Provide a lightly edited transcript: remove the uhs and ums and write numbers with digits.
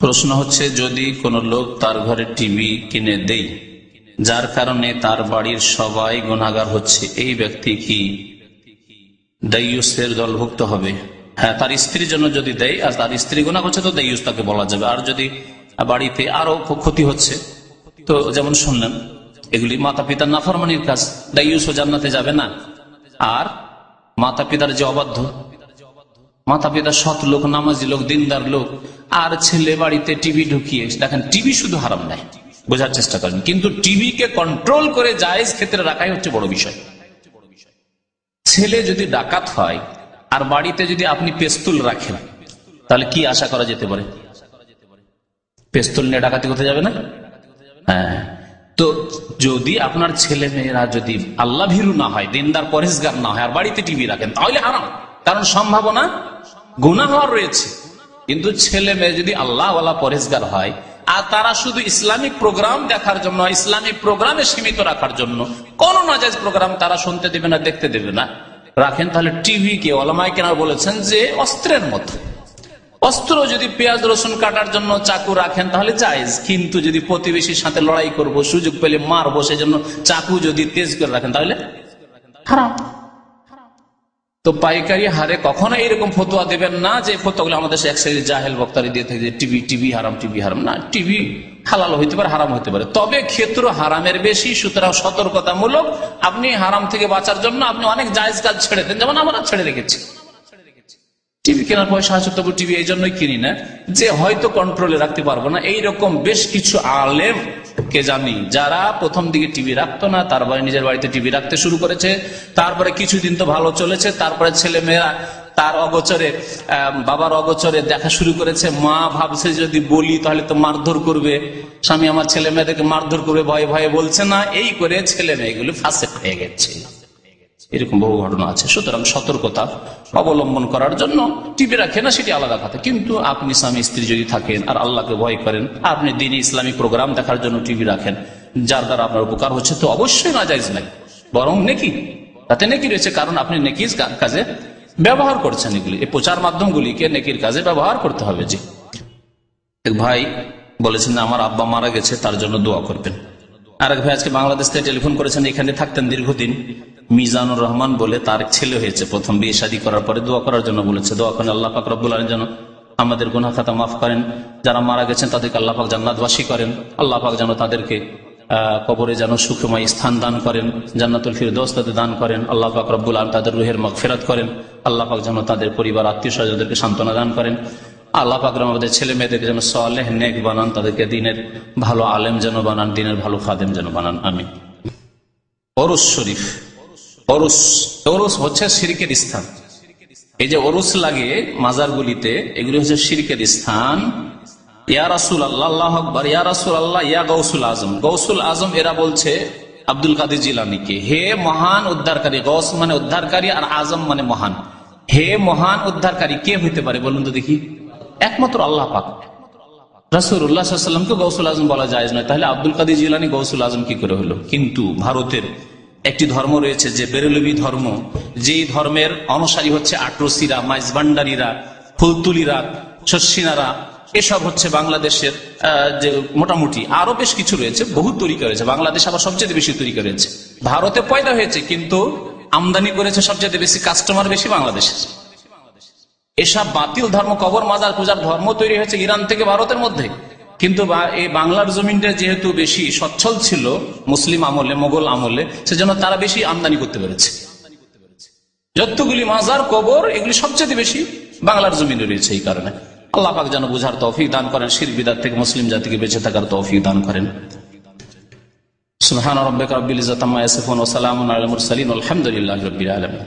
প্রশ্ন হচ্ছে, যদি কোনো লোক তার ঘরে টিভি কিনে দেয় যার কারণে তার বাড়ির সবাই গুনাহগার হচ্ছে, এই ব্যক্তি কি দায়ুসের দলভুক্ত হবে? হ্যাঁ, তার স্ত্রীর জন্য যদি দেয় আর তার স্ত্রী গুনাহ করছে তো দায়ুস তাকে বলা যাবে। আর যদি বাড়িতে আরো ক্ষতি হচ্ছে, তো যেমন শুনলেন এগুলি মাতা পিতার নাফরমানির কাজ, দায়ুস ও জান্নাতে যাবে না। আর মাতা পিতার যে অবাধ্য, মাতা পিতা সৎ লোক, নামাজি লোক, দিনদার লোক, আর ছেলে বাড়িতে টিভি ঢুকিয়ে, দেখেন টিভি শুধু হারাম নাই, বোঝার চেষ্টা করেন, কিন্তু টিভিকে কন্ট্রোল করে জায়েজ ক্ষেত্রে রাখাই হচ্ছে বড় বিষয়। ছেলে যদি ডাকাত হয় আর বাড়িতে যদি আপনি পেস্তুল রাখেন, তাহলে কি আশা করা যেতে পারে? পেস্তুল নিয়ে ডাকাতি করতে যাবে না? হ্যাঁ, তো যদি আপনার ছেলে মেয়েরা যদি আল্লাহ ভীরু না হয়, দিনদার পরেশগার না হয়, আর বাড়িতে টিভি রাখেন, তাহলে হারাম, কারণ সম্ভাবনা গুনাহ হওয়ার রয়েছে। কিন্তু ছেলে মেয়ে যদি আল্লাহওয়ালা পরেশগার হয় আর তারা শুধু ইসলামিক প্রোগ্রাম দেখার জন্য, ইসলামিক প্রোগ্রামে সীমিত রাখার জন্য, কোন নাজায়েজ প্রোগ্রাম তারা শুনতে দেবে না, দেখতে দেবে না, রাখেন, তাহলে টিভি কে ওলামায়ে কেরাম বলেছেন যে অস্ত্রের মতো। অস্ত্র যদি পেঁয়াজ রসুন কাটার জন্য চাকু রাখেন তাহলে জায়েজ, কিন্তু যদি প্রতিবেশীর সাথে লড়াই করব, সুযোগ পেলে মারবো, সেজন্য চাকু যদি তেজ করে রাখেন তাহলে হারাম। তো পাইকারি হারে কখনো এরকম ফতোয়া দেবেন না যে ফতোয়াগুলো আমাদের এক শ্রেণীর জাহেল বক্তারি দিয়ে থাকে, টিভি হারাম, টিভি হারাম না। টিভি হালাল হইতে পারে, হারাম হইতে পারে, তবে ক্ষেত্র হারামের বেশি, সুতরাং সতর্কতামূলক আপনি হারাম থেকে বাঁচার জন্য আপনি অনেক জায়েজ কাজ ছেড়ে দেন, যেমন আমরা ছেড়ে রেখেছি। টিভি কেনার পয়সা আছে, তবু টিভি এই জন্যই কিনি না যে হয়তো কন্ট্রোলে রাখতে পারবো না। এইরকম বেশ কিছু আলেম কে জানি যারা প্রথম দিকে টিভি রাখতো না, তারপরে নিজের বাড়িতে টিভি রাখতে শুরু করেছে, তারপরে কিছুদিন তো ভালো চলেছে, তারপরে ছেলে মেয়েরা তার অগোচরে, বাবার অগোচরে দেখা শুরু করেছে। মা ভাবছে যদি বলি তাহলে তো মারধর করবে, স্বামী আমার ছেলে মেয়েদেরকে মারধর করবে, ভয়ে ভয়ে বলছে না, এই করে ছেলে মেয়েগুলো ফাসেক হয়ে গেছে। এরকম বহু ঘটনা আছে। সুতরাং সতর্কতা অবলম্বন করার জন্য টিভি রাখে না, সেটি আলাদা কথা। কিন্তু আপনি স্বামী স্ত্রী যদি থাকেন আর আল্লাহকে ভয় করেন, আপনি দিনী ইসলামিক প্রোগ্রাম দেখার জন্য টিভি রাখেন, যার দ্বারা আপনার উপকার হচ্ছে, তো অবশ্যই নাজায়েজ নাই, বরং নেকি, তাতে নেকি রয়েছে, কারণ আপনি নেকির কাজে ব্যবহার করছেন। এগুলি, এই প্রচার মাধ্যমগুলিকে নেকির কাজে ব্যবহার করতে হবে। জি, এক ভাই বলেছেন আমার আব্বা মারা গেছে, তার জন্য দোয়া করবেন। আরেক ভাই আজকে বাংলাদেশ থেকে টেলিফোন করেছেন, এখানে থাকতেন দীর্ঘদিন, মিজানুর রহমান বলে, তার ছেলে হয়েছে, প্রথম বিয়ে শাদী করার পরে দোয়া করার জন্য বলেছে। দোয়া করেন আল্লাহ পাক রব্বুল আলামিন যেন আমাদের গুনাহ খাতা মাফ করেন, যারা মারা গেছেন তাদেরকে আল্লাহ পাক জান্নাতবাসী করেন, আল্লাহ পাক যেন তাদেরকে কবরে যেন সুখময় স্থান দান করেন, জান্নাতুল ফিরদৌস তাদের দান করেন, আল্লাহ পাক রব্বুল আলামিন তাদের রুহের মাগফিরাত করেন, আল্লাহ পাক যেন তাদের পরিবার আত্মীয় স্বজনদেরকে সান্ত্বনা দান করেন, আল্লাহ পাক আমাদের ছেলে মেয়েদেরকে যেন সালেহ নেক বানান, তাদেরকে দিনের ভালো আলেম যেন বানান, দিনের ভালো খাদেম যেন বানান, আমিন। ওরস শরীফ, ওরস হচ্ছে শিরকের স্থান। এই যে ওরস লাগে মাজারগুলিতে, এগুলি হচ্ছে শিরকের স্থান। ইয়া রাসূলুল্লাহ, আল্লাহু আকবার, ইয়া রাসূলুল্লাহ, ইয়া গাউসুল আজম। গাউসুল আজম এরা বলছে আব্দুল কাদের জিলানীকে, হে মহান উদ্ধারকারী। গাউস মানে উদ্ধারকারী আর আজম মানে মহান। হে মহান উদ্ধারকারী কে হইতে পারে বলুন তো দেখি? একমাত্র আল্লাহ পাক। রাসূলুল্লাহ সাল্লাল্লাহু আলাইহি ওয়াসাল্লামকে গাউসুল আজম বলা যায় না, তাহলে আব্দুল কাদের জিলানী গাউসুল আজম কি করে হলো? কিন্তু ভারতের একটি ধর্ম রয়েছে যে বেরেলভি ধর্ম, যেই ধর্মের অনুসারী হচ্ছে আটরসিরা, মাইজভান্ডারীরা, ফুলতুলিরা, শস্যিনারা, এসব হচ্ছে বাংলাদেশের যে মোটামুটি আরো বেশ কিছু রয়েছে, বহু তরিকা রয়েছে। বাংলাদেশ আবার সবচেয়ে বেশি তরিকা রয়েছে। ভারতে পয়দা হয়েছে কিন্তু আমদানি করেছে সবচেয়ে বেশি, কাস্টমার বেশি বাংলাদেশের। এসব বাতিল ধর্ম, কবর মাজার পূজার ধর্ম তৈরি হয়েছে ইরান থেকে ভারতের মধ্যে। কিন্তু এই বাংলার জমিনটা যেহেতু বেশি সচ্ছল ছিল মুসলিম আমলে, মোগল আমলে, সেজন্য তারা বেশি আমদানি করতে পেরেছে। যতগুলি মাজার, কবর, এগুলি সবচেয়ে বেশি বাংলার জমিনে রয়েছে। এই কারণে আল্লাহ পাক যেন বুঝার তৌফিক দান করেন, শিরক বিদআত থেকে মুসলিম জাতিকে বেঁচে থাকার তৌফিক দান করেন। সুবহান রাব্বিকা রাব্বিল ইজ্জাতি আম্মা ইয়াসিফুন ওয়া সালামুন আলাল মুরসালিন ওয়ালহামদুলিল্লাহি রাব্বিল আলামিন।